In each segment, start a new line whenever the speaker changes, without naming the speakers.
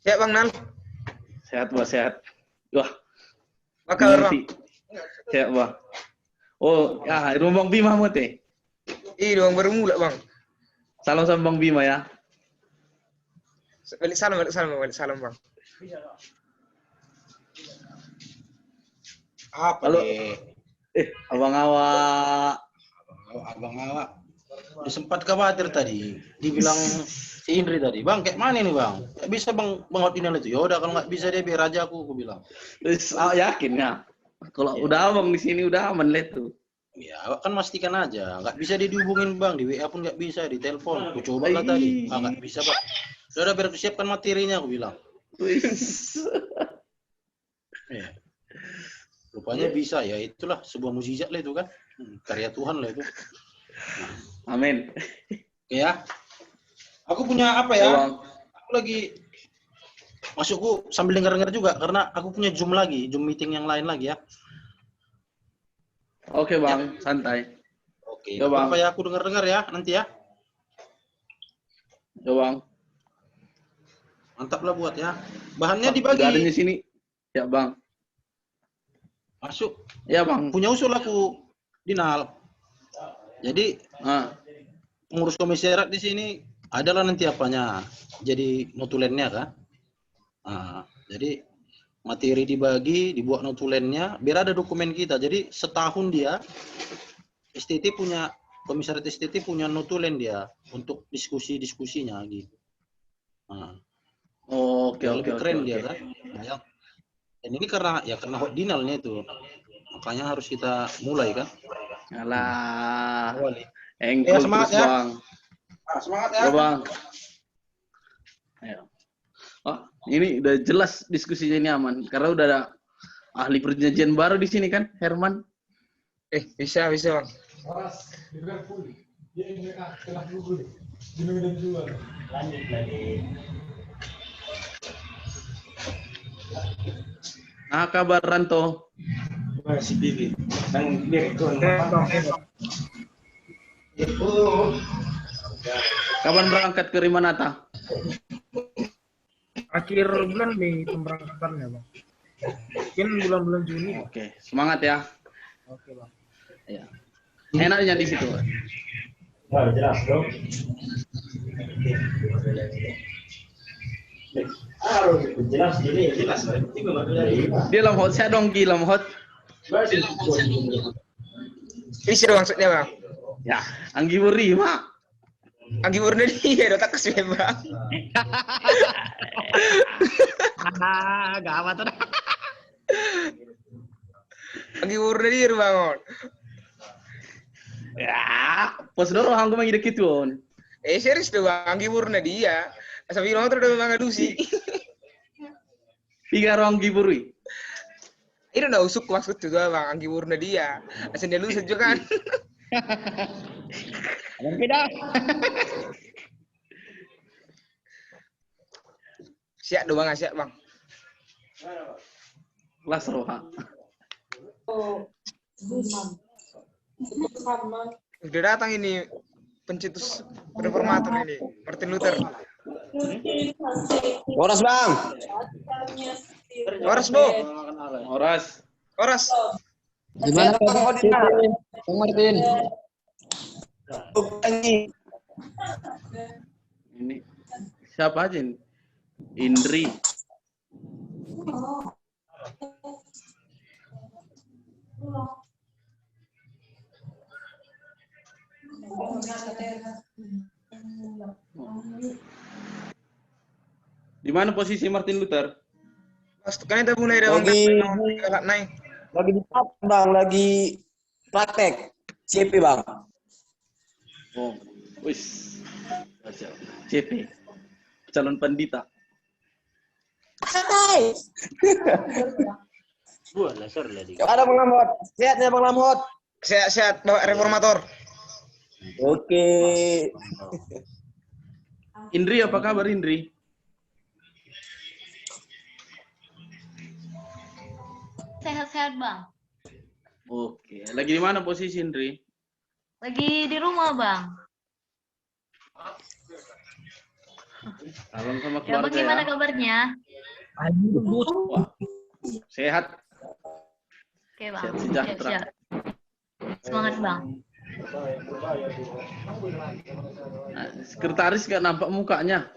Sehat Bang Nal?
Sehat, Bang, sehat. Wah,
Apa kabar Bang?
sehat, Bang. Oh, ya, rumah Bang Bima mau teh.
Iya, Bang baru mulai Bang.
Salam sama Bang Bima ya.
Balik salam Bang.
Apa
Halo.
deh?
Abang Awak.
Abang Awak. Udah sempat khawatir tadi. Dibilang si Indri tadi, Bang, kayak mana nih Bang? Gak bisa Bang Out ini itu. Ya udah kalau nggak bisa dia biar aja aku bilang.
Yakin ya. Kalau
Ya.
udah abang di sini udah aman lah tuh.
Ya, Awak kan pastikan aja. Nggak bisa dia dihubungin Bang, di WA pun nggak bisa, di telepon. Aku coba lah tadi. Nggak bisa Bang. Udah biar aku siapkan materinya aku bilang. Ya. Rupanya bisa ya, itulah sebuah mukjizat lah itu kan. Karya Tuhan lah itu. Nah.
Amin.
Ya. Aku punya apa ya?
Bang.
Aku lagi masukku sambil dengar-dengar juga karena aku punya Zoom meeting yang lain lagi ya.
Oke Bang, santai.
Oke,
Ya, Bang.
apa ya aku dengar-dengar ya nanti ya.
Ya Bang.
Mantap lah buat ya. Bahannya dibagi.
Udah ada di sini. Ya Bang.
Masuk.
Ya Bang.
Punya usul aku, Dinal. Jadi pengurus komisariat di sini adalah nanti apanya. Jadi notulennya kan. Nah, jadi materi dibagi, dibuat notulennya, biar ada dokumen kita. Jadi setahun dia, STT punya, komisariat STT punya notulen dia untuk diskusinya gitu. Nah,
Oke.
lebih keren dia kan. Nah, dan ini karena hot dinalnya itu, makanya harus kita mulai kan.
Alah.
Ya, semangat
terus,
ya.
Bang.
Semangat ya.
Ya Bang. Ayo. Oh, ini udah jelas diskusinya ini aman karena udah ada ahli perjanjian baru di sini kan, Herman.
Bisa Bang.
Lanjut lagi.
Nah, kabar Ranto.
Masih bibi. Nang direktur.
Kapan berangkat ke Rimanata?
Akhir bulan nih pemberangkatannya Bang. Mungkin bulan-bulan Juni.
Oke, semangat ya.
Oke Bang.
Ya. Enaknya di situ.
Nah, jelas dong. Harus jelas gini, jelas.
Dia lam hot, saya dong lam hot.
Isi dong maksudnya Bang.
Ya, Anggi Buri, Mak.
Anggi murni dia udah tak kasih Bang.
Gawat tuh.
Anggi murni dia Bang.
Ya, pos dorong aku mah ide kituon.
Serius tuh Bang, Anggi murni dia. Asal bilang terus udah Bang Adusi.
Tiga orang Anggi Buri.
Itu udah usuk maksud juga Bang, Anggi murni dia. Asal dia lu juga kan.
Beda.
Siap doang siap Bang.
Kelas roha.
Udah datang ini pencetus reformator ini, Martin Luther.
Boros Bang.
Oras Bo.
Oras.
Gimana Bang Martin?
Ini siapa aja ini? Indri. Di mana posisi Martin Luther?
Kan itu mulai dari naik.
Lagi di Bang, lagi praktek CP Bang.
Oh, wis. CP. Calon pendeta.
Santai.
Buat laser lah di.
Ada Bang Lamhot. Sehatnya Bang Lamhot.
Sehat Bapak reformator.
Oke.
Indri, apa kabar Indri?
Sehat-sehat Bang.
Oke, lagi di mana posisi Indri?
Lagi di rumah Bang.
Abang sama
Ya, Bang,
keluarga
gimana
ya.
kabarnya?
Wah, sehat.
Oke, Bang.
Sehat sejahtera.
Siap. Semangat, Bang.
Nah, sekretaris nggak nampak mukanya.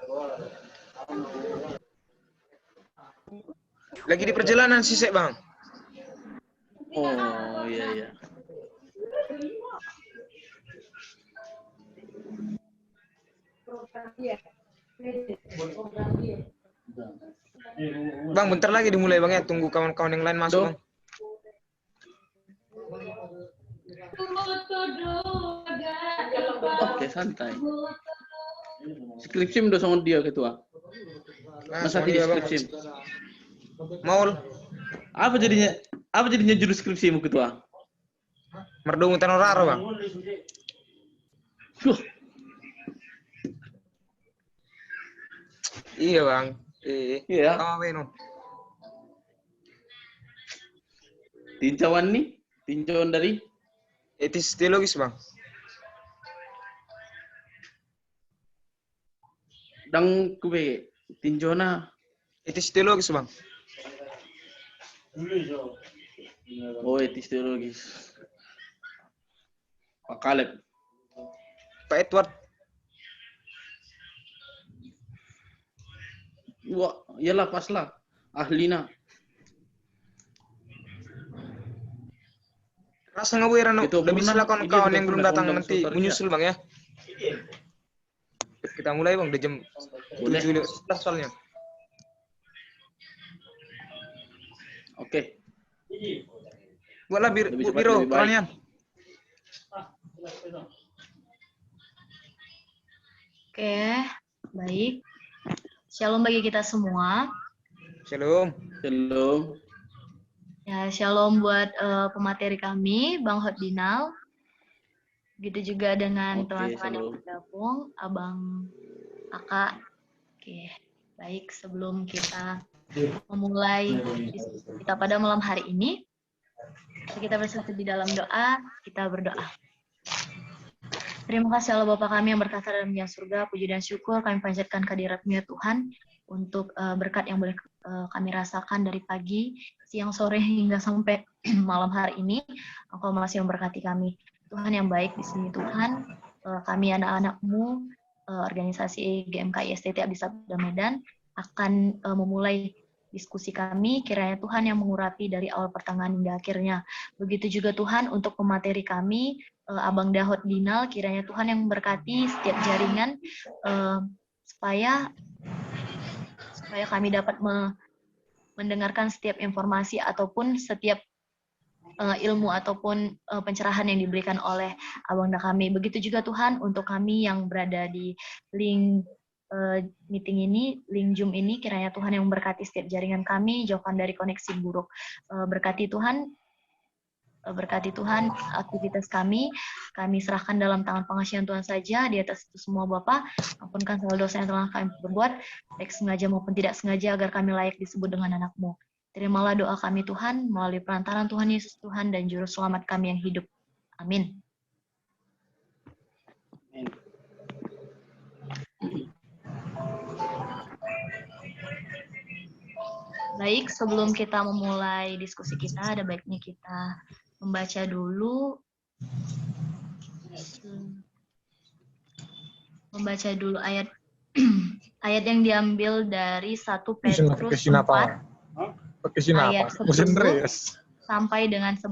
Lagi di perjalanan sih, Sek, Bang.
Oh, iya, iya.
Bang, bentar lagi dimulai, Bang, ya. Tunggu kawan-kawan yang lain masuk,
Dok.
Bang.
Oke, santai. Skripsi udah sama dia ketua.
Nah,
Masa
soalnya,
tidak
Bang.
skripsi?
Maul,
Apa jadinya? Apa jadinya jurus skripsimu ketua?
merdu mutanuraro, Bang.
Duh,
Iya, Bang.
iya.
Sama Beno.
Tinjauan nih, tinjauan dari
Etis teologis, Bang.
dang kube tinjauan
Etis teologis, Bang.
oh etis teologis. Pak Kaleb.
Pak Edward.
Wah, iyalah pas lah. Ahlina.
Rasa ngawiran,
Itu
lebih
pernah,
sila
ini
kawan-kawan
juga
yang belum
pernah
datang
undang
nanti
saudara
menyusul, Bang, ya. Kita mulai, Bang, udah jam
Boleh.
7.11 soalnya.
Oke.
Buatlah
Lebih cepat,
biro,
lebih baik.
Koranian.
Oke, baik. Shalom bagi kita semua.
Shalom.
Shalom.
Ya, shalom buat pemateri kami, Bang Hotdinal. Begitu juga dengan
Oke,
teman-teman yang
shalom.
bergabung, Abang, Kakak. Oke, baik. Sebelum kita memulai diskusi kita pada malam hari ini, kita bersatu di dalam doa, kita berdoa. Terima kasih Allah Bapa kami yang berkata dalam dunia surga, puji dan syukur kami panjatkan kehadirat-Mu ya Tuhan, untuk berkat yang boleh kami rasakan dari pagi, siang, sore, hingga sampai malam hari ini. Engkau masih memberkati kami. Tuhan yang baik di sini Tuhan, kami anak-anak-Mu, organisasi GMKI STT Abdi Sabda Medan, akan memulai diskusi kami, kiranya Tuhan yang mengurapi dari awal pertengahan hingga akhirnya. Begitu juga Tuhan untuk pemateri kami, Abang Dahot Dinal, kiranya Tuhan yang memberkati setiap jaringan, supaya kami dapat mendengarkan setiap informasi ataupun setiap ilmu ataupun pencerahan yang diberikan oleh Abang Dah kami. Begitu juga Tuhan untuk kami yang berada di link meeting ini, link Zoom ini, kiranya Tuhan yang memberkati setiap jaringan kami, jauhkan dari koneksi buruk. Berkati Tuhan aktivitas kami serahkan dalam tangan pengasihan Tuhan saja. Di atas itu semua Bapa, ampunkan segala dosa yang telah kami berbuat, baik sengaja maupun tidak sengaja, agar kami layak disebut dengan anak-Mu. Terimalah doa kami Tuhan, melalui perantaran Tuhan Yesus Tuhan dan Juru Selamat kami yang hidup. Amin. Baik, sebelum kita memulai diskusi kita, ada baiknya kita membaca dulu ayat ayat yang diambil dari 1 Petrus 4 ayat 10 sampai dengan 11.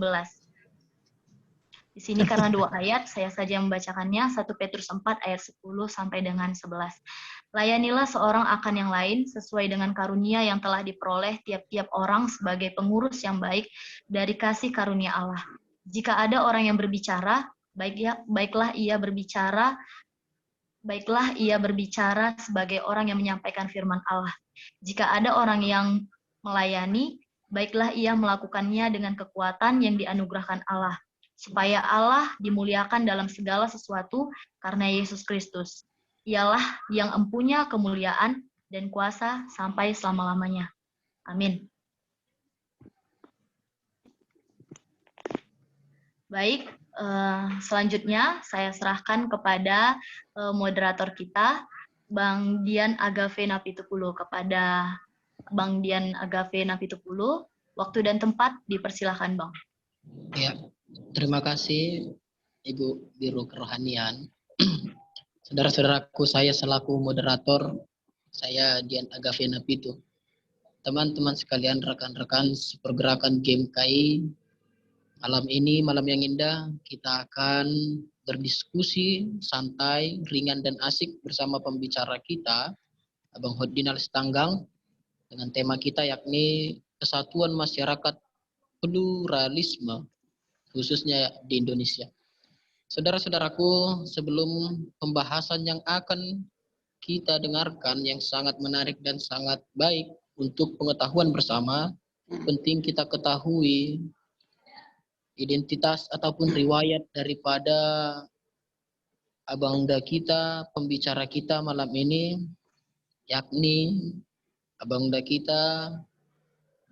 Di sini karena 2 ayat, saya saja membacakannya. 1 Petrus 4 ayat 10 sampai dengan 11. Layanilah seorang akan yang lain sesuai dengan karunia yang telah diperoleh tiap-tiap orang sebagai pengurus yang baik dari kasih karunia Allah. Jika ada orang yang berbicara, baiklah ia berbicara sebagai orang yang menyampaikan firman Allah. Jika ada orang yang melayani, baiklah ia melakukannya dengan kekuatan yang dianugerahkan Allah, supaya Allah dimuliakan dalam segala sesuatu karena Yesus Kristus. Ialah yang empunya kemuliaan dan kuasa sampai selama-lamanya. Amin. Baik, selanjutnya saya serahkan kepada moderator kita, Bang Dian Agave Napitupulu. Kepada Bang Dian Agave Napitupulu, waktu dan tempat dipersilahkan, Bang.
Ya, terima kasih Ibu Biro Kerohanian. Saudara-saudaraku, saya selaku moderator, saya Dian Agave Napitu. Teman-teman sekalian, rekan-rekan sepergerakan GMKI, malam ini, malam yang indah, kita akan berdiskusi santai, ringan dan asik bersama pembicara kita, Abang Hodinal Sitanggang, dengan tema kita yakni kesatuan masyarakat pluralisme, khususnya di Indonesia. Saudara-saudaraku, sebelum pembahasan yang akan kita dengarkan yang sangat menarik dan sangat baik untuk pengetahuan bersama, penting kita ketahui identitas ataupun riwayat daripada abangda kita, pembicara kita malam ini, yakni abangda kita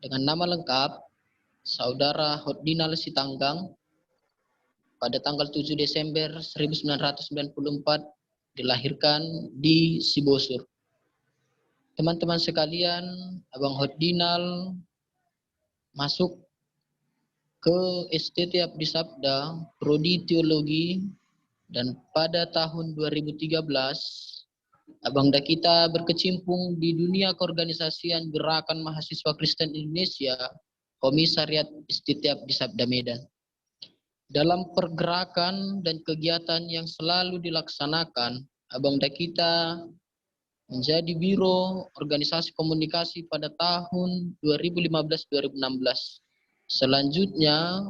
dengan nama lengkap Saudara Hodinal Sitanggang, pada tanggal 7 Desember 1994 dilahirkan di Sibosur. Teman-teman sekalian, Abang Hodinal masuk ke STT Abdi Sabda, Prodi Teologi, dan pada tahun 2013 abangda kita berkecimpung di dunia keorganisasian Gerakan Mahasiswa Kristen Indonesia, Komisariat STT Abdi Sabda Medan. Dalam pergerakan dan kegiatan yang selalu dilaksanakan, abangda kita menjadi Biro Organisasi Komunikasi pada tahun 2015-2016. Selanjutnya,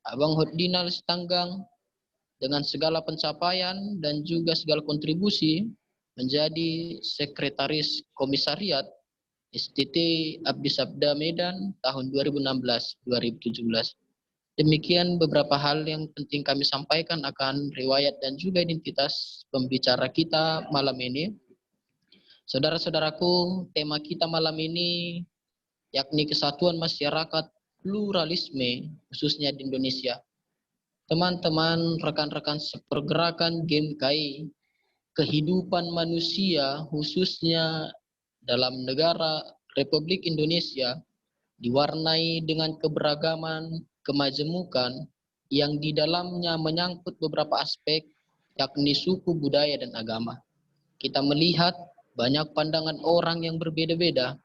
Abang Hodinal Sitanggang dengan segala pencapaian dan juga segala kontribusi menjadi Sekretaris Komisariat STT Abdi Sabda Medan tahun 2016-2017. Demikian beberapa hal yang penting kami sampaikan akan riwayat dan juga identitas pembicara kita malam ini. Saudara-saudaraku, tema kita malam ini yakni kesatuan masyarakat pluralisme, khususnya di Indonesia. Teman-teman, rekan-rekan sepergerakan GMKI, kehidupan manusia khususnya dalam negara Republik Indonesia diwarnai dengan keberagaman, kemajemukan yang di dalamnya menyangkut beberapa aspek yakni suku, budaya, dan agama. Kita melihat banyak pandangan orang yang berbeda-beda,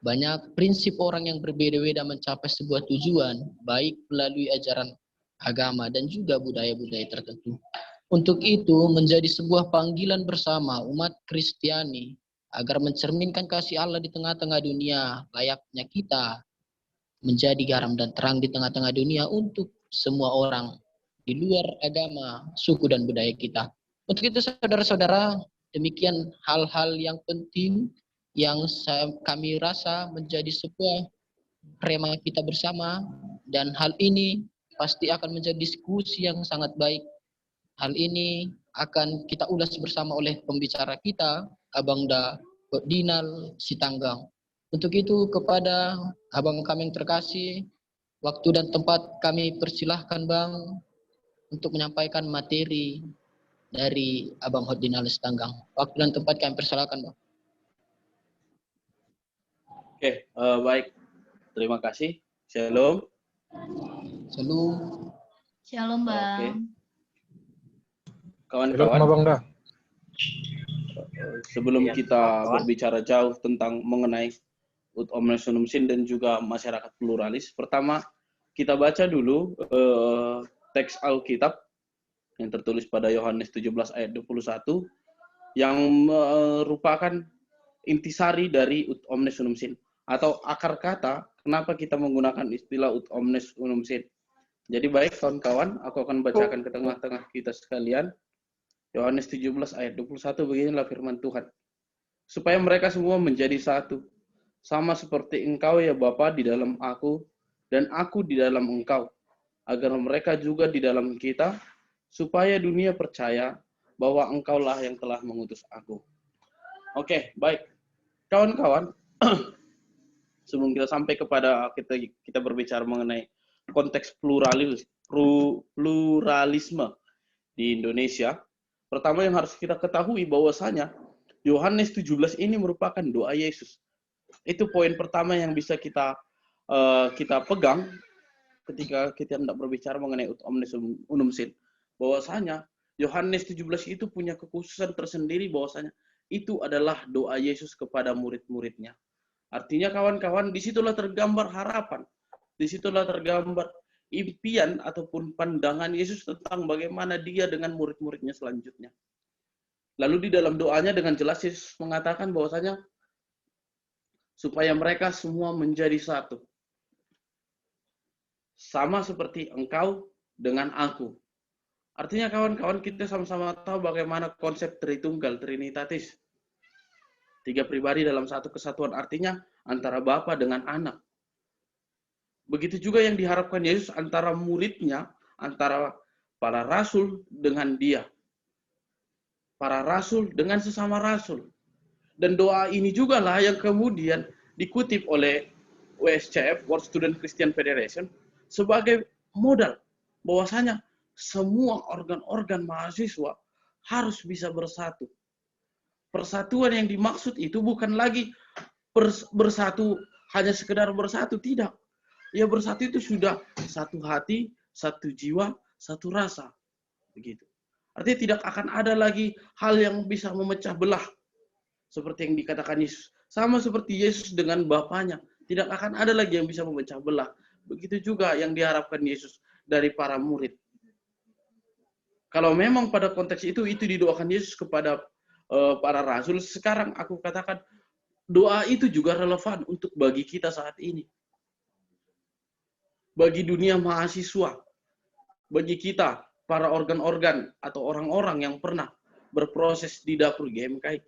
banyak prinsip orang yang berbeda-beda mencapai sebuah tujuan, baik melalui ajaran agama dan juga budaya-budaya tertentu. Untuk itu menjadi sebuah panggilan bersama umat Kristiani agar mencerminkan kasih Allah di tengah-tengah dunia, layaknya kita menjadi garam dan terang di tengah-tengah dunia untuk semua orang di luar agama, suku, dan budaya kita. Untuk itu saudara-saudara, demikian hal-hal yang penting yang kami rasa menjadi sebuah tema kita bersama, dan hal ini pasti akan menjadi diskusi yang sangat baik. Hal ini akan kita ulas bersama oleh pembicara kita, Abangda Hodinal Sitanggang. Untuk itu kepada abang kami yang terkasih, waktu dan tempat kami persilahkan Bang untuk menyampaikan materi dari Abang Hodinal Sitanggang. Waktu dan tempat kami persilahkan Bang.
Oke, baik. Terima kasih. Shalom.
Shalom.
Shalom, Bang.
Oke. Kawan-kawan, sebelum kita berbicara jauh tentang mengenai Ut Omnes Unum Sin dan juga masyarakat pluralis, pertama kita baca dulu teks Alkitab yang tertulis pada Yohanes 17 ayat 21 yang merupakan intisari dari Ut Omnes Unum Sin atau akar kata kenapa kita menggunakan istilah Ut Omnes Unum Sin. Jadi baik kawan-kawan, aku akan bacakan ke tengah-tengah kita sekalian. Yohanes 17 ayat 21, beginilah firman Tuhan. Supaya mereka semua menjadi satu, sama seperti engkau ya Bapa di dalam aku, dan aku di dalam engkau, agar mereka juga di dalam kita, supaya dunia percaya bahwa engkaulah yang telah mengutus aku. Oke, baik. Kawan-kawan, sebelum kita sampai kepada kita berbicara mengenai konteks pluralisme di Indonesia, pertama yang harus kita ketahui bahwasanya Yohanes 17 ini merupakan doa Yesus. Itu poin pertama yang bisa kita pegang ketika kita hendak berbicara mengenai ut omnes unum sin. Bahwasanya Yohanes 17 itu punya kekhususan tersendiri, bahwasanya itu adalah doa Yesus kepada murid-muridnya. Artinya kawan-kawan, disitulah tergambar harapan. Disitulah tergambar impian ataupun pandangan Yesus tentang bagaimana dia dengan murid-muridnya selanjutnya. Lalu di dalam doanya dengan jelas Yesus mengatakan bahwasanya supaya mereka semua menjadi satu. Sama seperti engkau dengan aku. Artinya kawan-kawan, kita sama-sama tahu bagaimana konsep Tritunggal, Trinitatis. 3 pribadi dalam satu kesatuan, artinya antara Bapa dengan Anak. Begitu juga yang diharapkan Yesus antara muridnya, antara para rasul dengan dia. Para rasul dengan sesama rasul. Dan doa ini juga lah yang kemudian dikutip oleh WSCF, World Student Christian Federation, sebagai modal bahwasanya semua organ-organ mahasiswa harus bisa bersatu. Persatuan yang dimaksud itu bukan lagi bersatu hanya sekedar bersatu, tidak. Ya, bersatu itu sudah satu hati, satu jiwa, satu rasa. Begitu. Artinya tidak akan ada lagi hal yang bisa memecah belah. Seperti yang dikatakan Yesus. Sama seperti Yesus dengan Bapaknya. Tidak akan ada lagi yang bisa memecah belah. Begitu juga yang diharapkan Yesus dari para murid. Kalau memang pada konteks itu didoakan Yesus kepada para rasul, sekarang aku katakan doa itu juga relevan untuk bagi kita saat ini. Bagi dunia mahasiswa, bagi kita, para organ-organ atau orang-orang yang pernah berproses di dapur GMKI.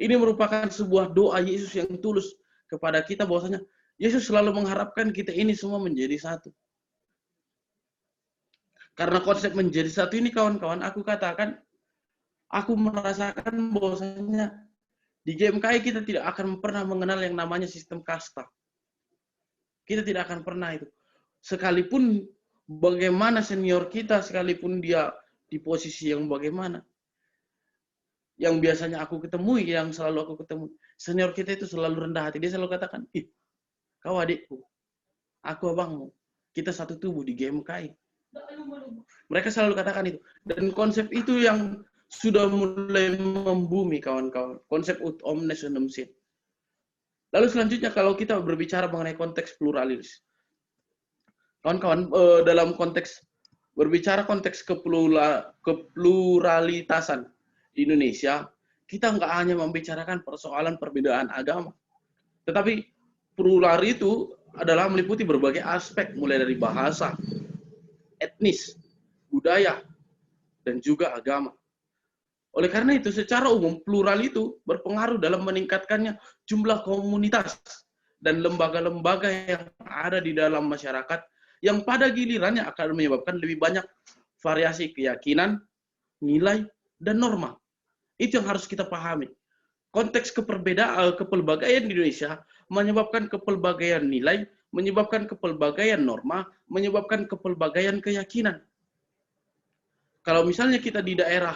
Ini merupakan sebuah doa Yesus yang tulus kepada kita, bahwasanya Yesus selalu mengharapkan kita ini semua menjadi satu. Karena konsep menjadi satu ini, kawan-kawan, aku katakan, aku merasakan bahwasanya di GMKI kita tidak akan pernah mengenal yang namanya sistem kasta. Kita tidak akan pernah itu. Sekalipun bagaimana senior kita, sekalipun dia di posisi yang bagaimana, yang biasanya aku ketemui, yang selalu aku ketemu, senior kita itu selalu rendah hati. Dia selalu katakan, ih, kau adikku, aku abangmu, kita satu tubuh di GMKI. Mereka selalu katakan itu. Dan konsep itu yang sudah mulai membumi, kawan-kawan. Konsep ut omnes unum sin. Lalu selanjutnya kalau kita berbicara mengenai konteks pluralis. Kawan-kawan, dalam konteks berbicara konteks kepluralitasan di Indonesia, kita nggak hanya membicarakan persoalan perbedaan agama. Tetapi plural itu adalah meliputi berbagai aspek, mulai dari bahasa, etnis, budaya, dan juga agama. Oleh karena itu, secara umum, plural itu berpengaruh dalam meningkatkannya jumlah komunitas dan lembaga-lembaga yang ada di dalam masyarakat, yang pada gilirannya akan menyebabkan lebih banyak variasi keyakinan, nilai, dan norma. Itu yang harus kita pahami. Konteks kepelbagaian di Indonesia menyebabkan kepelbagaian nilai, menyebabkan kepelbagaian norma, menyebabkan kepelbagaian keyakinan. Kalau misalnya kita di daerah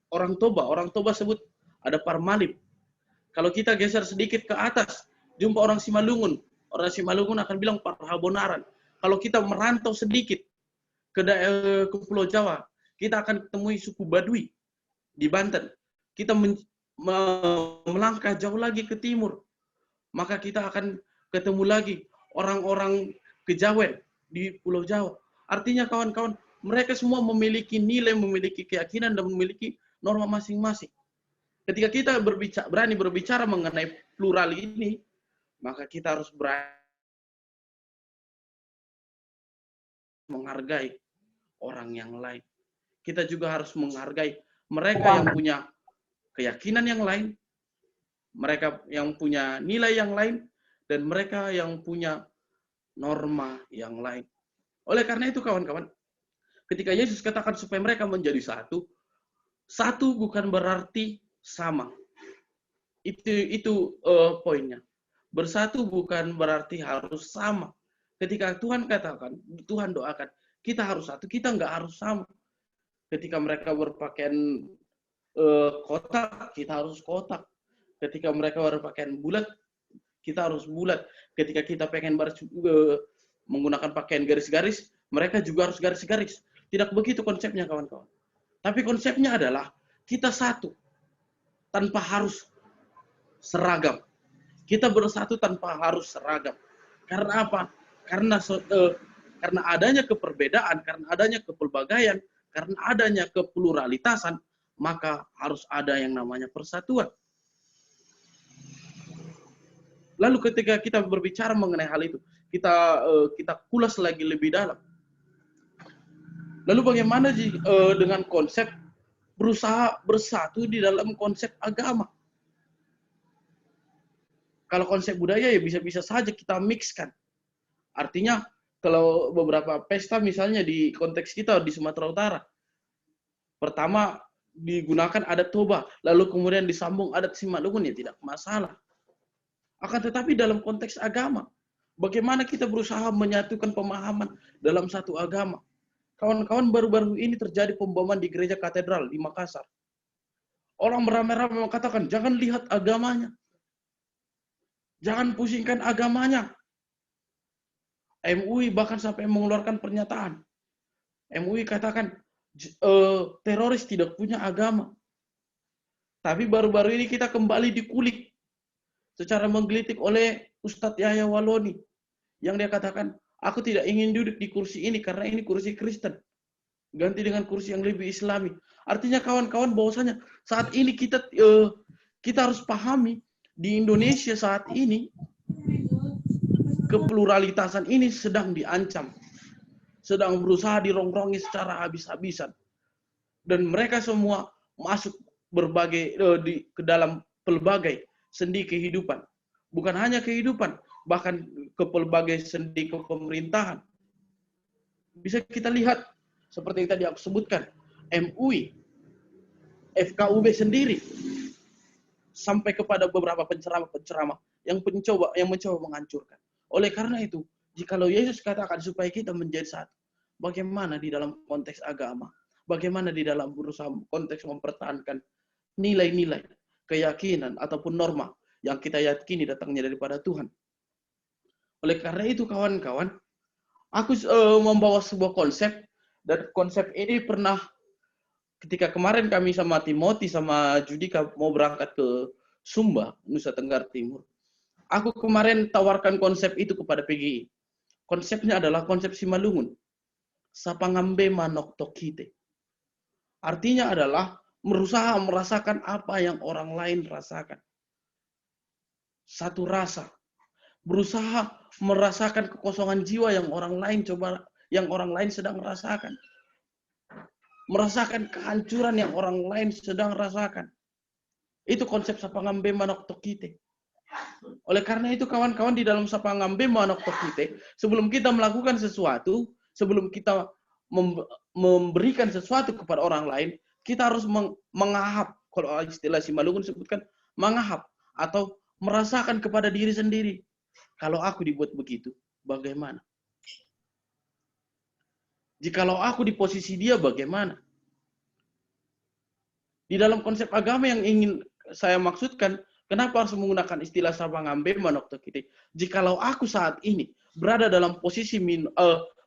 orang Toba sebut ada Parmalip. Kalau kita geser sedikit ke atas, jumpa orang Simalungun akan bilang Parhabonaran. Kalau kita merantau sedikit ke Pulau Jawa, kita akan temui suku Baduy di Banten. Kita melangkah jauh lagi ke timur, maka kita akan ketemu lagi orang-orang Kejawen di Pulau Jawa. Artinya kawan-kawan, mereka semua memiliki nilai, memiliki keyakinan, dan memiliki norma masing-masing. Ketika kita berani berbicara mengenai plural ini, maka kita harus berani menghargai orang yang lain. Kita juga harus menghargai mereka yang punya keyakinan yang lain, mereka yang punya nilai yang lain, dan mereka yang punya norma yang lain. Oleh karena itu, kawan-kawan, ketika Yesus katakan supaya mereka menjadi satu, satu bukan berarti sama. Itu poinnya. Bersatu bukan berarti harus sama. Ketika Tuhan katakan, Tuhan doakan, kita harus satu, kita nggak harus sama. Ketika mereka berpakaian kotak, kita harus kotak. Ketika mereka berpakaian bulat, kita harus bulat. Ketika kita pengen menggunakan pakaian garis-garis, mereka juga harus garis-garis. Tidak begitu konsepnya, kawan-kawan. Tapi konsepnya adalah kita satu tanpa harus seragam. Kita bersatu tanpa harus seragam. Karena apa? Karena adanya keperbedaan, karena adanya kepelbagaian, karena adanya kepluralitasan, maka harus ada yang namanya persatuan. Lalu ketika kita berbicara mengenai hal itu, kita kulas lagi lebih dalam. Lalu bagaimana dengan konsep berusaha bersatu di dalam konsep agama? Kalau konsep budaya ya bisa-bisa saja kita mixkan. Artinya kalau beberapa pesta misalnya di konteks kita di Sumatera Utara, pertama digunakan adat Toba, lalu kemudian disambung adat Simalungun, ya tidak masalah. Akan tetapi dalam konteks agama, bagaimana kita berusaha menyatukan pemahaman dalam satu agama? Kawan-kawan, baru-baru ini terjadi pemboman di gereja katedral di Makassar. Orang beramai-ramai mengatakan, jangan lihat agamanya. Jangan pusingkan agamanya. MUI bahkan sampai mengeluarkan pernyataan. MUI katakan, teroris tidak punya agama. Tapi baru-baru ini kita kembali dikulik secara menggelitik oleh Ustadz Yahya Waloni. Yang dia katakan, aku tidak ingin duduk di kursi ini karena ini kursi Kristen. Ganti dengan kursi yang lebih Islami. Artinya kawan-kawan bahwasanya saat ini kita harus pahami di Indonesia saat ini kepluralitasan ini sedang diancam. Sedang berusaha dirongrongi secara habis-habisan. Dan mereka semua masuk ke dalam pelbagai sendi kehidupan. Bukan hanya kehidupan, bahkan ke pelbagai sendi kepemerintahan. Bisa kita lihat, seperti yang tadi aku sebutkan, MUI, FKUB sendiri, sampai kepada beberapa penceramah-penceramah yang mencoba menghancurkan. Oleh karena itu, jikalau Yesus katakan supaya kita menjadi satu, bagaimana di dalam konteks agama? Bagaimana di dalam berusaha konteks mempertahankan nilai-nilai, keyakinan, ataupun norma yang kita yakini datangnya daripada Tuhan. Oleh karena itu, kawan-kawan, aku membawa sebuah konsep, dan konsep ini pernah ketika kemarin kami sama Timothy, sama Judika mau berangkat ke Sumba, Nusa Tenggara Timur. Aku kemarin tawarkan konsep itu kepada PGI. Konsepnya adalah konsep Simalungun. Sapangambe manok tokite. Artinya adalah berusaha merasakan apa yang orang lain rasakan. Satu rasa. Berusaha merasakan kekosongan jiwa yang orang lain sedang rasakan. Merasakan kehancuran yang orang lain sedang rasakan. Itu konsep Sapangambe manok tokite. Oleh karena itu kawan-kawan, di dalam Sapangambe manok tokite, sebelum kita melakukan sesuatu, sebelum kita memberikan sesuatu kepada orang lain, kita harus mengahap. Kalau istilah Simalungun sebutkan mengahap atau merasakan kepada diri sendiri. Kalau aku dibuat begitu, bagaimana? Jikalau aku di posisi dia, bagaimana? Di dalam konsep agama yang ingin saya maksudkan, kenapa harus menggunakan istilah Sapangambe manok tokite? Jikalau aku saat ini berada dalam posisi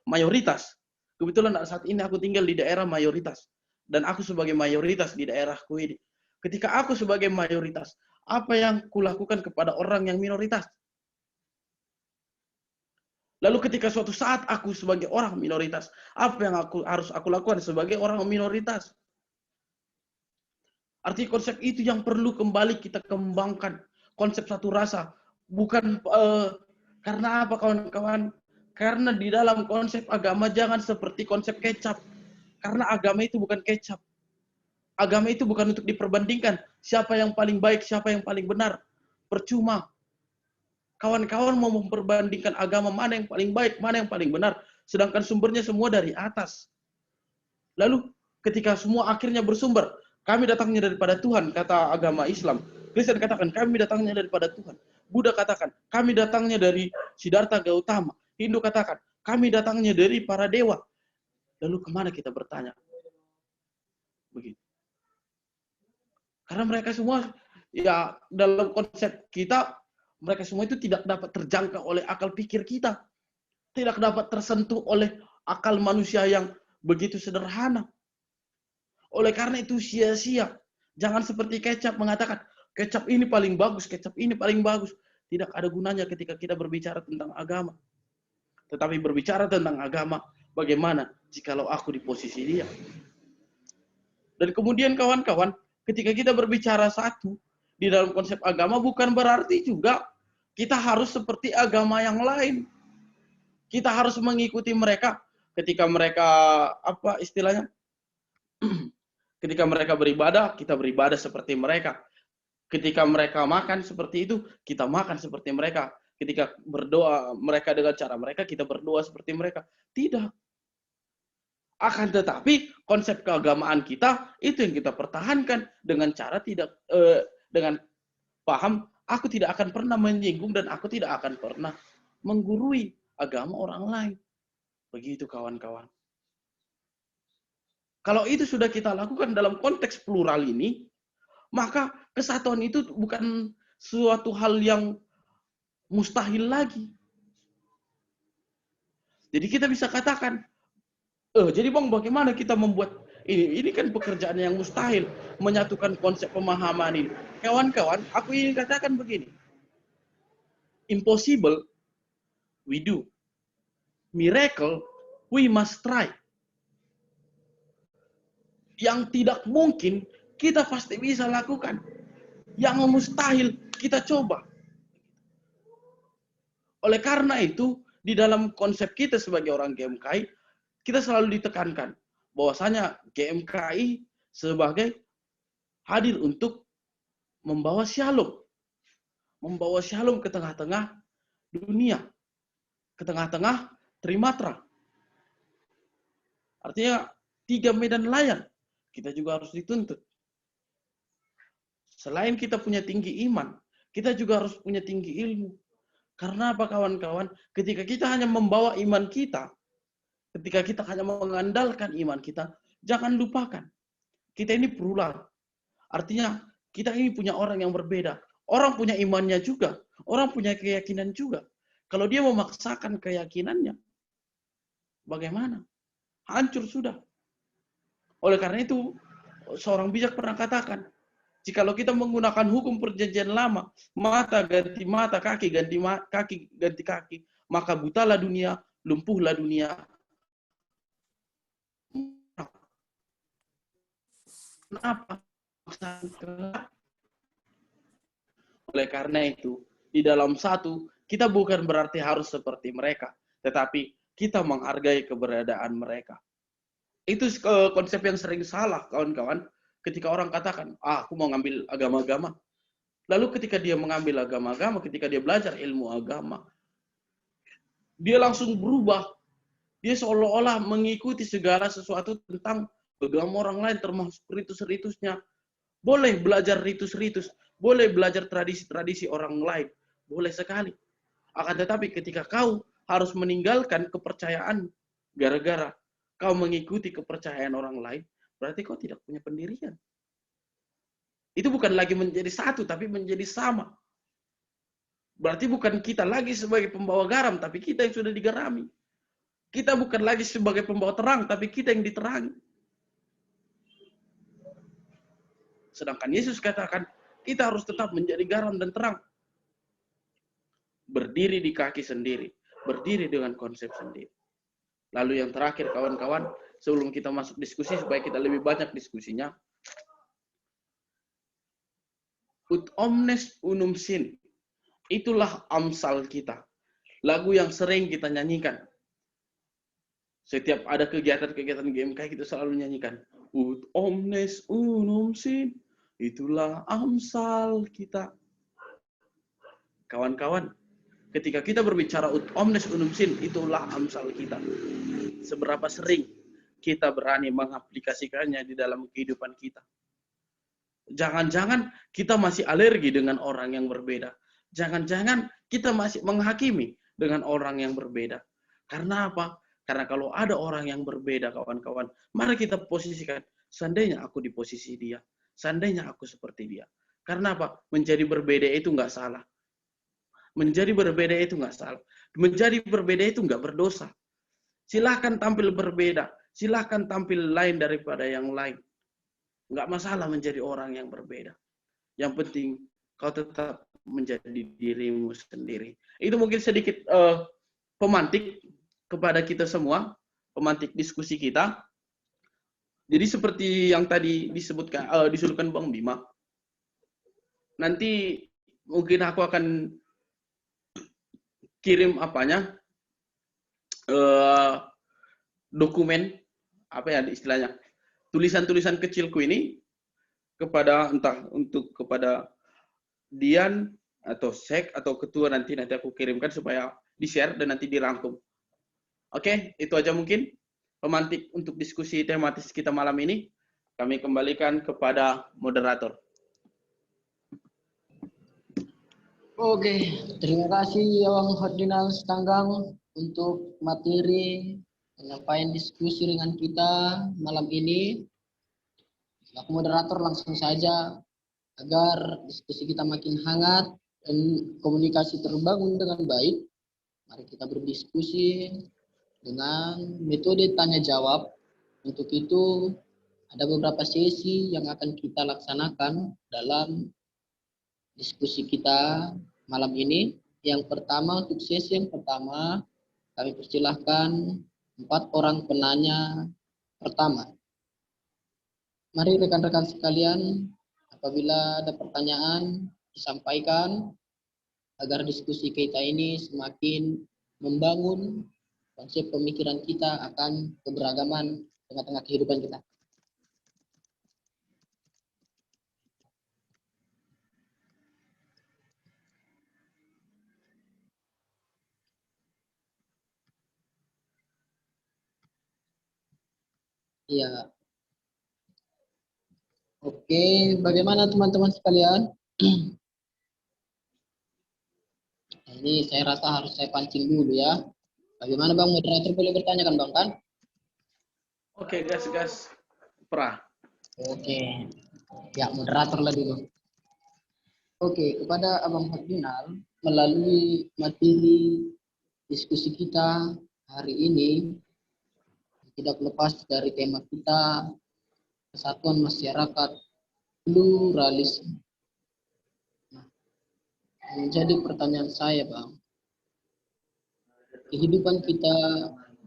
mayoritas, kebetulan saat ini aku tinggal di daerah mayoritas, dan aku sebagai mayoritas di daerahku ini. Ketika aku sebagai mayoritas, apa yang kulakukan kepada orang yang minoritas? Lalu ketika suatu saat aku sebagai orang minoritas, apa yang harus aku lakukan sebagai orang minoritas? Artinya konsep itu yang perlu kembali kita kembangkan. Konsep satu rasa. Bukan karena apa kawan-kawan? Karena di dalam konsep agama jangan seperti konsep kecap. Karena agama itu bukan kecap. Agama itu bukan untuk diperbandingkan. Siapa yang paling baik, siapa yang paling benar. Percuma. Kawan-kawan mau memperbandingkan agama mana yang paling baik, mana yang paling benar. Sedangkan sumbernya semua dari atas. Lalu ketika semua akhirnya bersumber, kami datangnya daripada Tuhan, kata agama Islam. Kristen katakan, kami datangnya daripada Tuhan. Buddha katakan, kami datangnya dari Siddhartha Gautama. Hindu katakan, kami datangnya dari para dewa. Lalu kemana kita bertanya? Begitu. Karena mereka semua, ya dalam konsep kita, mereka semua itu tidak dapat terjangkau oleh akal pikir kita. Tidak dapat tersentuh oleh akal manusia yang begitu sederhana. Oleh karena itu sia-sia. Jangan seperti kecap mengatakan, kecap ini paling bagus, kecap ini paling bagus. Tidak ada gunanya ketika kita berbicara tentang agama. Tetapi berbicara tentang agama, bagaimana jikalau aku di posisi dia? Dan kemudian kawan-kawan, ketika kita berbicara satu di dalam konsep agama, bukan berarti juga kita harus seperti agama yang lain. Kita harus mengikuti mereka ketika mereka apa istilahnya? Ketika mereka beribadah, kita beribadah seperti mereka. Ketika mereka makan seperti itu, kita makan seperti mereka. Ketika berdoa mereka dengan cara mereka, kita berdoa seperti mereka. Tidak. Akan tetapi konsep keagamaan kita itu yang kita pertahankan dengan cara tidak dengan paham aku tidak akan pernah menyinggung dan aku tidak akan pernah menggurui agama orang lain. Begitu kawan-kawan. Kalau itu sudah kita lakukan dalam konteks plural ini, maka kesatuan itu bukan suatu hal yang mustahil lagi. Jadi kita bisa katakan, jadi Bang, bagaimana kita membuat ini? Ini kan pekerjaan yang mustahil, menyatukan konsep pemahaman ini. Kawan-kawan, aku ingin katakan begini. Impossible, we do. Miracle, we must try. Yang tidak mungkin, kita pasti bisa lakukan. Yang mustahil, kita coba. Oleh karena itu, di dalam konsep kita sebagai orang GMKI, kita selalu ditekankan bahwasanya GMKI sebagai hadir untuk membawa shalom. Membawa shalom ke tengah-tengah dunia. Ke tengah-tengah Trimatra. Artinya 3 medan layang. Kita juga harus dituntut. Selain kita punya tinggi iman, kita juga harus punya tinggi ilmu. Karena apa kawan-kawan? Ketika kita hanya membawa iman kita, ketika kita hanya mengandalkan iman kita, jangan lupakan. Kita ini plural. Artinya, kita ini punya orang yang berbeda. Orang punya imannya juga. Orang punya keyakinan juga. Kalau dia memaksakan keyakinannya, bagaimana? Hancur sudah. Oleh karena itu, seorang bijak pernah katakan, jikalau kita menggunakan hukum perjanjian lama, mata ganti mata, kaki ganti kaki, maka butalah dunia, lumpuhlah dunia. Kenapa? Oleh karena itu, di dalam satu, kita bukan berarti harus seperti mereka, tetapi kita menghargai keberadaan mereka. Itu konsep yang sering salah, kawan-kawan. Ketika orang katakan, aku mau ngambil agama-agama. Lalu ketika dia mengambil agama-agama, ketika dia belajar ilmu agama, dia langsung berubah. Dia seolah-olah mengikuti segala sesuatu tentang agama orang lain, termasuk ritus-ritusnya. Boleh belajar ritus-ritus, boleh belajar tradisi-tradisi orang lain. Boleh sekali. Akan tetapi ketika kau harus meninggalkan kepercayaan gara-gara kau mengikuti kepercayaan orang lain, berarti kau tidak punya pendirian. Itu bukan lagi menjadi satu, tapi menjadi sama. Berarti bukan kita lagi sebagai pembawa garam, tapi kita yang sudah digarami. Kita bukan lagi sebagai pembawa terang, tapi kita yang diterangi. Sedangkan Yesus katakan, kita harus tetap menjadi garam dan terang. Berdiri di kaki sendiri. Berdiri dengan konsep sendiri. Lalu yang terakhir kawan-kawan, sebelum kita masuk diskusi, supaya kita lebih banyak diskusinya. Ut omnes unum sin. Itulah amsal kita. Lagu yang sering kita nyanyikan. Setiap ada kegiatan-kegiatan GMK kita selalu nyanyikan. Ut omnes unum sin. Itulah amsal kita. Kawan-kawan, ketika kita berbicara ut omnes unum sin, itulah amsal kita. Seberapa sering kita berani mengaplikasikannya di dalam kehidupan kita. Jangan-jangan kita masih alergi dengan orang yang berbeda. Jangan-jangan kita masih menghakimi dengan orang yang berbeda. Karena apa? Karena kalau ada orang yang berbeda, kawan-kawan, mari kita posisikan. Seandainya aku di posisi dia. seandainya aku seperti dia. Karena apa? Menjadi berbeda itu nggak salah. Menjadi berbeda itu nggak salah. Menjadi berbeda itu nggak berdosa. Silahkan tampil berbeda. Silahkan tampil lain daripada yang lain. Nggak masalah menjadi orang yang berbeda. Yang penting kau tetap menjadi dirimu sendiri. Itu mungkin sedikit pemantik kepada kita semua, pemantik diskusi kita. Jadi seperti yang tadi disebutkan Bang Bima, nanti mungkin aku akan kirim dokumen istilahnya, tulisan-tulisan kecilku ini kepada kepada Dian atau Sek atau ketua, nanti aku kirimkan supaya di-share dan nanti dirangkum. Oke, itu aja mungkin pemantik untuk diskusi tematis kita malam ini. Kami kembalikan kepada moderator.
Oke, terima kasih Bang Ferdinand Sitanggang untuk materi penyampaian diskusi dengan kita malam ini. Aku moderator langsung saja agar diskusi kita makin hangat dan komunikasi terbangun dengan baik. Mari kita berdiskusi dengan metode tanya jawab. Untuk itu ada beberapa sesi yang akan kita laksanakan dalam diskusi kita malam ini. Yang pertama, untuk sesi yang pertama, kami persilahkan 4 orang penanya pertama. Mari rekan-rekan sekalian, apabila ada pertanyaan disampaikan agar diskusi kita ini semakin membangun konsep pemikiran kita akan keberagaman tengah-tengah kehidupan kita. Iya. Oke, bagaimana teman-teman sekalian? Ini saya rasa harus saya pancing dulu ya. Bagaimana Bang moderator, boleh bertanya kan Bang kan?
Oke, gas. Pra.
Oke. Ya, moderator lah dulu. Oke, kepada Abang Ferdinand, melalui materi diskusi kita hari ini, tidak lepas dari tema kita, kesatuan masyarakat pluralisme. Nah, menjadi pertanyaan saya Bang, kehidupan kita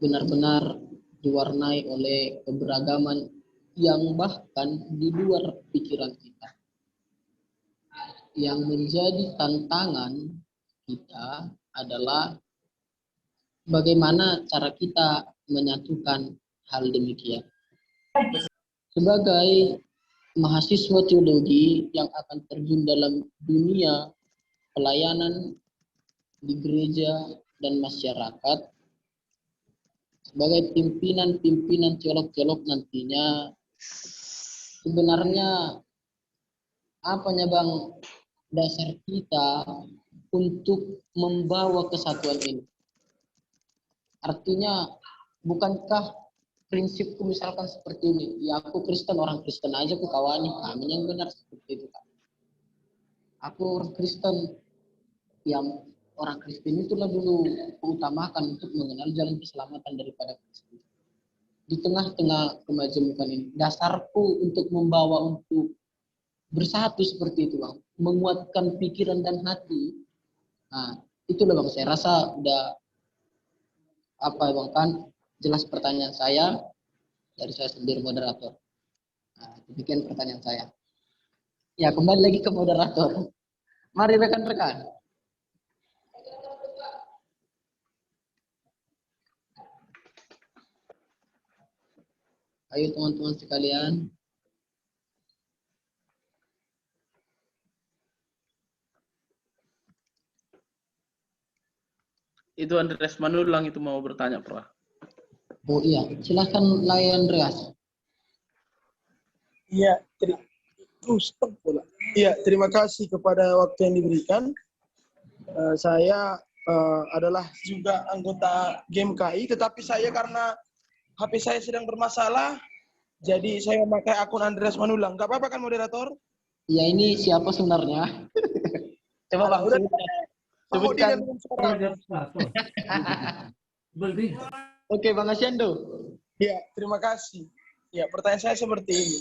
benar-benar diwarnai oleh keberagaman yang bahkan di luar pikiran kita. Yang menjadi tantangan kita adalah bagaimana cara kita menyatukan hal demikian. Sebagai mahasiswa teologi yang akan terjun dalam dunia pelayanan di gereja dan masyarakat, sebagai pimpinan teolog-teolog nantinya, sebenarnya apanya Bang dasar kita untuk membawa kesatuan ini? Artinya, bukankah prinsipku misalkan seperti ini, ya aku Kristen, orang Kristen aja aku kawani, kami yang benar seperti itu kan. Aku orang Kristen, yang orang Kristen itulah dulu utamakan untuk mengenal jalan keselamatan daripada Kristen. Di tengah-tengah kemajemukan ini, dasarku untuk membawa untuk bersatu seperti itu Bang, menguatkan pikiran dan hati. Nah, itulah Bang, saya rasa udah Bang kan jelas pertanyaan saya dari saya sendiri moderator. Nah, demikian pertanyaan saya. Ya, kembali lagi ke moderator. Mari rekan-rekan. Ayo teman-teman sekalian.
Itu Andreas Manulang itu mau bertanya, Pra.
Oh iya, silahkan layan Andreas.
Iya, terima kasih kepada waktu yang diberikan. Saya adalah juga anggota GMKI, tetapi saya karena HP saya sedang bermasalah, Jadi saya memakai akun Andreas Manulang. Gak apa-apa kan moderator?
Ya, ini siapa sebenarnya? Coba Bang,
Udah,
sebutkan.
dengan suara.
Oke, Bang Asyando.
Ya, terima kasih. Ya, pertanyaan saya seperti ini.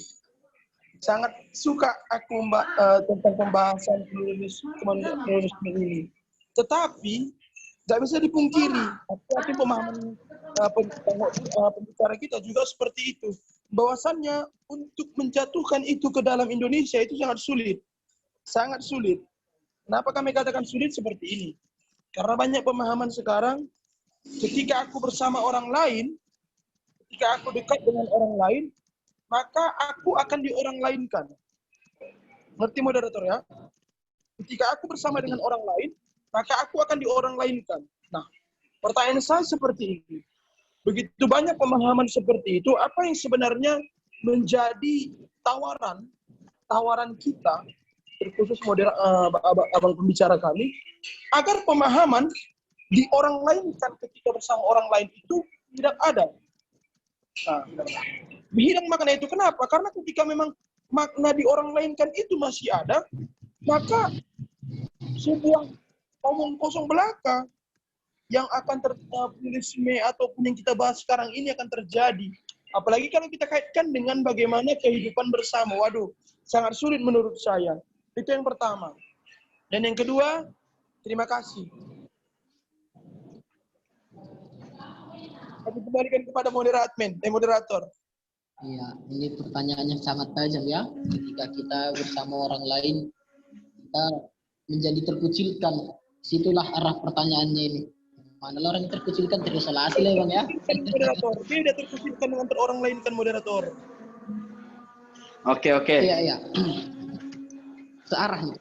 Sangat suka aku tentang pembahasan pluralisme ini. Tetapi nggak bisa dipungkiri, tapi pemahaman pembicara kita juga seperti itu. Bahwasannya untuk menjatuhkan itu ke dalam Indonesia itu sangat sulit. Sangat sulit. Kenapa kami katakan sulit seperti ini? Karena banyak pemahaman sekarang, ketika aku bersama orang lain, ketika aku dekat dengan orang lain, maka aku akan diorang-lainkan. Ngerti moderator ya? Ketika aku bersama dengan orang lain, maka aku akan diorang-lainkan. Nah, pertanyaan saya seperti ini. Begitu banyak pemahaman seperti itu, apa yang sebenarnya menjadi tawaran kita, terkhusus abang pembicara kami, agar pemahaman diorang-lainkan ketika bersama orang lain itu tidak ada. Nah, hilang makna itu. Kenapa? Karena ketika memang makna di orang lain kan itu masih ada, maka sebuah omong kosong belaka yang akan pluralisme ataupun yang kita bahas sekarang ini akan terjadi. Apalagi kalau kita kaitkan dengan bagaimana kehidupan bersama. Waduh, sangat sulit menurut saya. Itu yang pertama. Dan yang kedua, terima kasih. Aku kembalikan kepada moderator.
Iya, ini pertanyaannya sangat tajam ya. Ketika kita bersama orang lain, kita menjadi terkucilkan. Situlah arah pertanyaannya ini. Mana orang yang terkucilkan terisolasi lah Bang ya.
Moderator, tidak terkucilkan dengan orang lain kan moderator.
Oke.
Iya. Searah itu.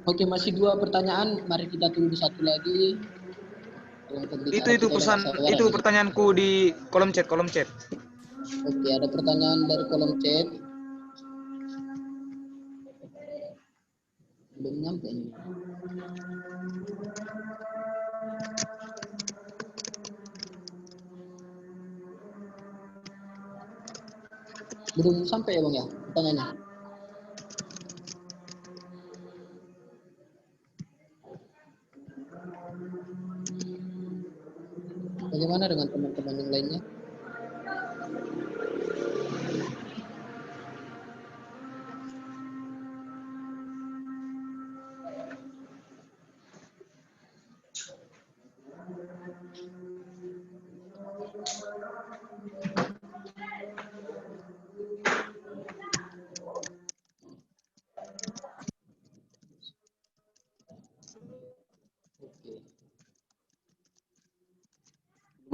Oke, masih 2 pertanyaan. Mari kita tunggu satu lagi.
Itu pesan, itu pertanyaanku di kolom chat.
Oke, ada pertanyaan dari kolom chat. Belum nyampe ini. Belum sampai ya Bang ya pertanyaannya. Bagaimana dengan teman-teman yang lainnya?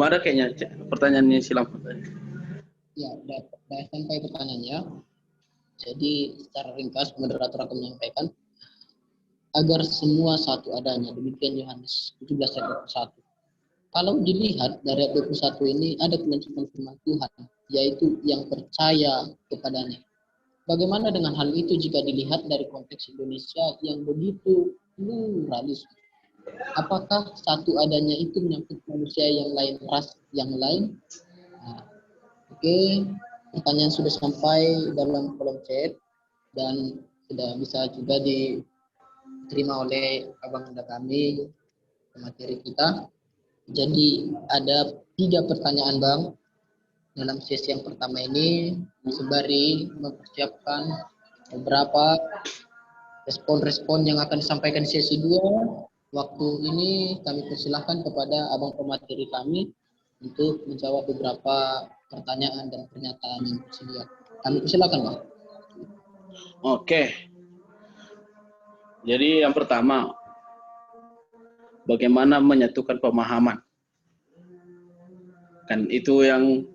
Ada kayaknya pertanyaannya silam.
Ya, sudah sampai pertanyaannya. Jadi secara ringkas moderator akan menyampaikan agar semua satu adanya. Demikian Yohanes 17 ayat 21. Kalau dilihat dari ayat 21 ini ada kelanjutan firman Tuhan, yaitu yang percaya kepadanya. Bagaimana dengan hal itu jika dilihat dari konteks Indonesia yang begitu pluralis? Apakah satu adanya itu menyangkut manusia yang lain, ras yang lain? Nah, oke, pertanyaan sudah sampai dalam kolom chat dan sudah bisa juga diterima oleh abang-abang kami materi kita. Jadi ada 3 pertanyaan Bang dalam sesi yang pertama ini, sembari mempersiapkan beberapa respon-respon yang akan disampaikan di sesi 2. Waktu ini kami persilahkan kepada abang pemateri kami untuk menjawab beberapa pertanyaan dan pernyataan yang tersedia. Kami persilahkan Bang.
Oke. Jadi yang pertama, bagaimana menyatukan pemahaman? Kan itu yang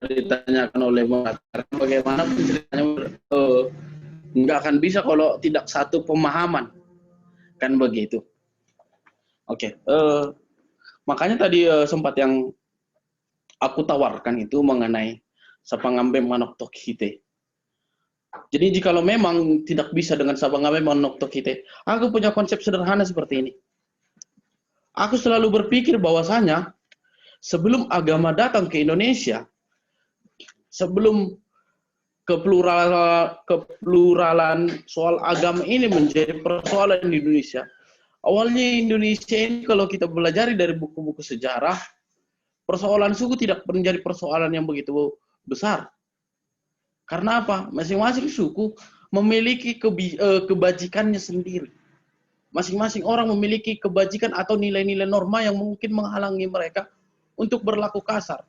ditanyakan oleh moderator. Bagaimana ceritanya nggak akan bisa kalau tidak satu pemahaman, kan begitu. Oke. Makanya tadi sempat yang aku tawarkan itu mengenai sapangambe manok tok hite. Jadi jikalau memang tidak bisa dengan sapangambe manok tok hite, aku punya konsep sederhana seperti ini. Aku selalu berpikir bahwasanya sebelum agama datang ke Indonesia, sebelum kepluralan soal agama ini menjadi persoalan di Indonesia. Awalnya Indonesia ini kalau kita pelajari dari buku-buku sejarah, persoalan suku tidak menjadi persoalan yang begitu besar. Karena apa? Masing-masing suku memiliki kebajikannya sendiri. Masing-masing orang memiliki kebajikan atau nilai-nilai norma yang mungkin menghalangi mereka untuk berlaku kasar.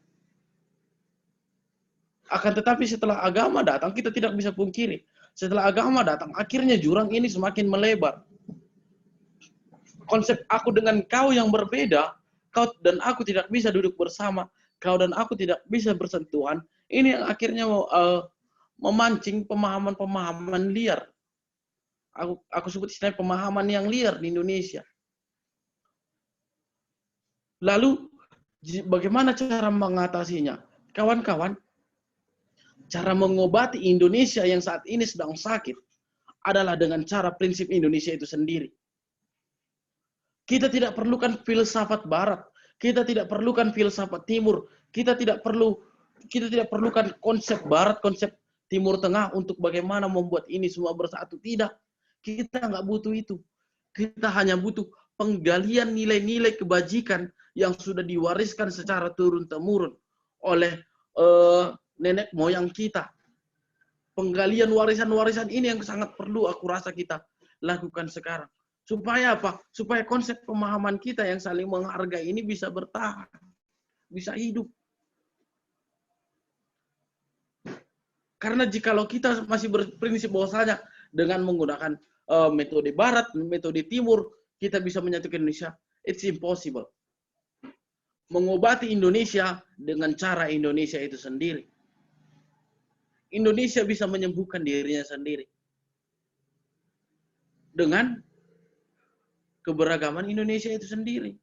Akan tetapi setelah agama datang, kita tidak bisa pungkiri. Setelah agama datang, akhirnya jurang ini semakin melebar. Konsep aku dengan kau yang berbeda, kau dan aku tidak bisa duduk bersama, kau dan aku tidak bisa bersentuhan, ini yang akhirnya memancing pemahaman-pemahaman liar. Aku sebut istilahnya pemahaman yang liar di Indonesia. Lalu, bagaimana cara mengatasinya? Kawan-kawan, cara mengobati Indonesia yang saat ini sedang sakit adalah dengan cara prinsip Indonesia itu sendiri. Kita tidak perlukan filsafat Barat, kita tidak perlukan filsafat Timur, kita tidak perlukan konsep Barat, konsep Timur Tengah untuk bagaimana membuat ini semua bersatu. Tidak, kita nggak butuh itu. Kita hanya butuh penggalian nilai-nilai kebajikan yang sudah diwariskan secara turun-temurun oleh nenek moyang kita. Penggalian warisan-warisan ini yang sangat perlu aku rasa kita lakukan sekarang. Supaya apa? Supaya konsep pemahaman kita yang saling menghargai ini bisa bertahan, bisa hidup. Karena jikalau kita masih berprinsip bahwasanya dengan menggunakan metode Barat, metode Timur, kita bisa menyatukan Indonesia, it's impossible. Mengobati Indonesia dengan cara Indonesia itu sendiri. Indonesia bisa menyembuhkan dirinya sendiri. Dengan keberagaman Indonesia itu sendiri.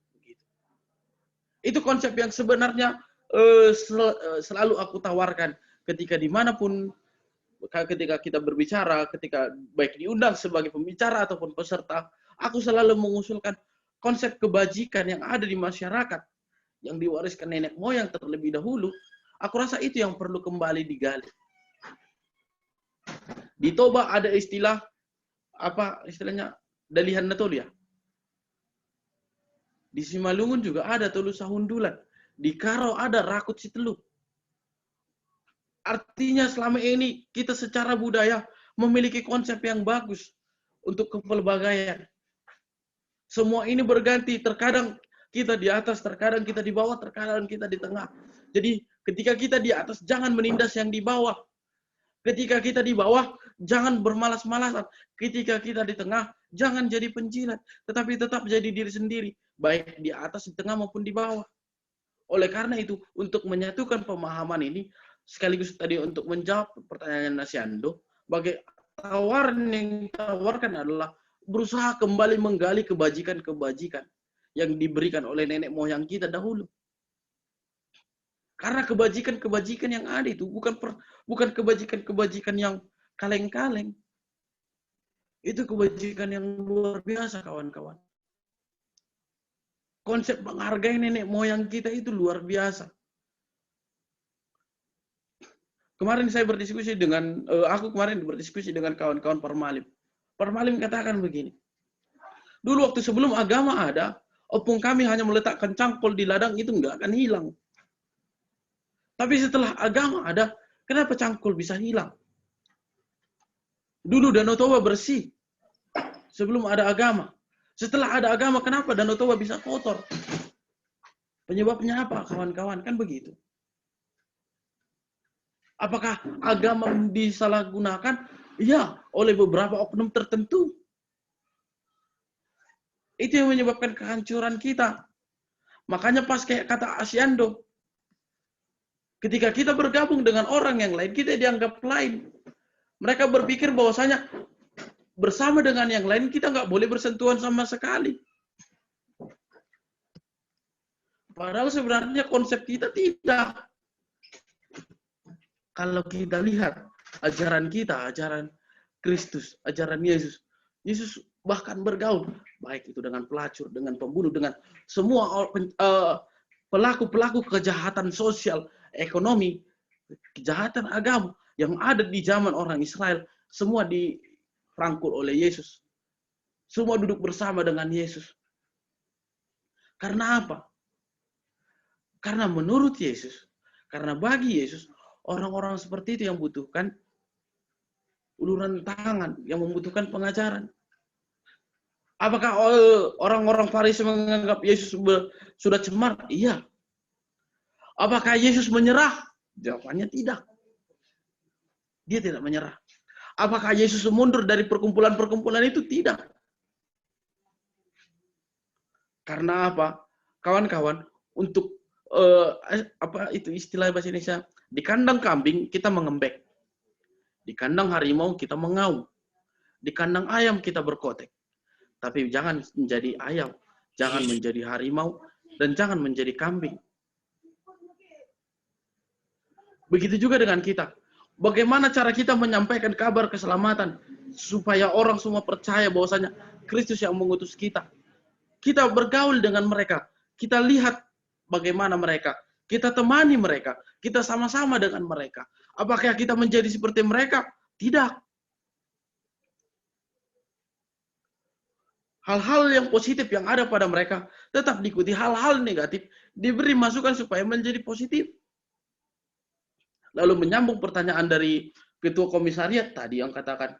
Itu konsep yang sebenarnya selalu aku tawarkan ketika dimanapun, ketika kita berbicara, ketika baik diundang sebagai pembicara ataupun peserta, aku selalu mengusulkan konsep kebajikan yang ada di masyarakat, yang diwariskan nenek moyang terlebih dahulu. Aku rasa itu yang perlu kembali digali. Di Toba ada istilah, apa istilahnya, dalihan natolia. Di Simalungun juga ada telu sahundulan. Di Karo ada rakut siteluk. Artinya selama ini kita secara budaya memiliki konsep yang bagus untuk kepelbagaian. Semua ini berganti, terkadang kita di atas, terkadang kita di bawah, terkadang kita di tengah. Jadi ketika kita di atas, jangan menindas yang di bawah. Ketika kita di bawah, jangan bermalas-malasan. Ketika kita di tengah, jangan jadi penjilat. Tetapi tetap jadi diri sendiri. Baik di atas, di tengah, maupun di bawah. Oleh karena itu, untuk menyatukan pemahaman ini, sekaligus tadi untuk menjawab pertanyaan Nasiando, tawaran yang ditawarkan adalah berusaha kembali menggali kebajikan-kebajikan yang diberikan oleh nenek moyang kita dahulu. Karena kebajikan-kebajikan yang ada itu bukan kebajikan-kebajikan yang kaleng-kaleng. Itu kebajikan yang luar biasa, kawan-kawan. Konsep menghargai nenek moyang kita itu luar biasa. Kemarin saya berdiskusi dengan, kawan-kawan Permalim. Permalim katakan begini. Dulu waktu sebelum agama ada, opung kami hanya meletakkan cangkul di ladang itu nggak akan hilang. Tapi setelah agama ada, kenapa cangkul bisa hilang? Dulu Danau Toba bersih sebelum ada agama. Setelah ada agama, kenapa Danau Toba bisa kotor? Penyebabnya apa, kawan-kawan? Kan begitu. Apakah agama disalahgunakan? Ya, oleh beberapa oknum tertentu. Itu yang menyebabkan kehancuran kita. Makanya pas kayak kata Asyando, ketika kita bergabung dengan orang yang lain, kita dianggap lain. Mereka berpikir bahwasanya bersama dengan yang lain kita nggak boleh bersentuhan sama sekali. Padahal sebenarnya konsep kita tidak. Kalau kita lihat ajaran kita, ajaran Kristus, ajaran Yesus, Yesus bahkan bergaul, baik itu dengan pelacur, dengan pembunuh, dengan semua pelaku-pelaku kejahatan sosial, ekonomi, kejahatan agama yang ada di zaman orang Israel, semua dirangkul oleh Yesus. Semua duduk bersama dengan Yesus. Karena apa? Karena menurut Yesus, karena bagi Yesus, orang-orang seperti itu yang membutuhkan uluran tangan, yang membutuhkan pengajaran. Apakah orang-orang Farisi menganggap Yesus sudah cemar? Iya. Apakah Yesus menyerah? Jawabannya tidak. Dia tidak menyerah. Apakah Yesus mundur dari perkumpulan-perkumpulan itu? Tidak. Karena apa? Kawan-kawan, untuk apa itu istilah bahasa Indonesia? Di kandang kambing kita mengembek. Di kandang harimau kita mengaum. Di kandang ayam kita berkotek. Tapi jangan menjadi ayam, jangan menjadi harimau, dan jangan menjadi kambing. Begitu juga dengan kita. Bagaimana cara kita menyampaikan kabar keselamatan supaya orang semua percaya bahwasanya Kristus yang mengutus kita. Kita bergaul dengan mereka. Kita lihat bagaimana mereka. Kita temani mereka. Kita sama-sama dengan mereka. Apakah kita menjadi seperti mereka? Tidak. Hal-hal yang positif yang ada pada mereka tetap diikuti. Hal-hal negatif diberi masukan supaya menjadi positif. Lalu menyambung pertanyaan dari ketua komisariat tadi yang katakan,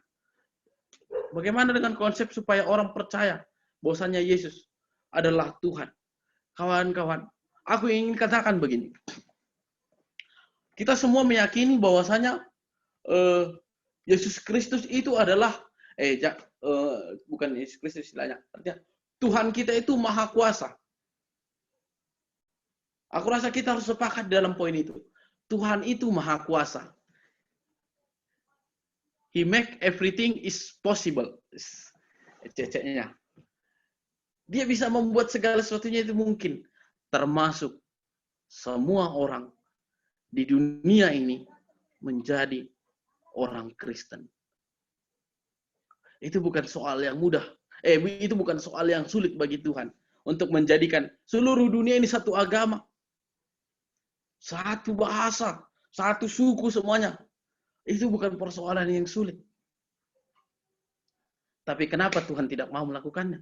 bagaimana dengan konsep supaya orang percaya bahwasanya Yesus adalah Tuhan? Kawan-kawan, aku ingin katakan begini. Kita semua meyakini bahwasanya Yesus Kristus itu adalah bukan Yesus Kristus istilahnya. Artinya Tuhan kita itu maha kuasa. Aku rasa kita harus sepakat dalam poin itu. Tuhan itu maha kuasa. He make everything is possible. Ceceknya. Dia bisa membuat segala sesuatunya itu mungkin. Termasuk semua orang di dunia ini menjadi orang Kristen. Itu bukan soal yang mudah. Itu bukan soal yang sulit bagi Tuhan. Untuk menjadikan seluruh dunia ini satu agama. Satu bahasa, satu suku semuanya. Itu bukan persoalan yang sulit. Tapi kenapa Tuhan tidak mau melakukannya?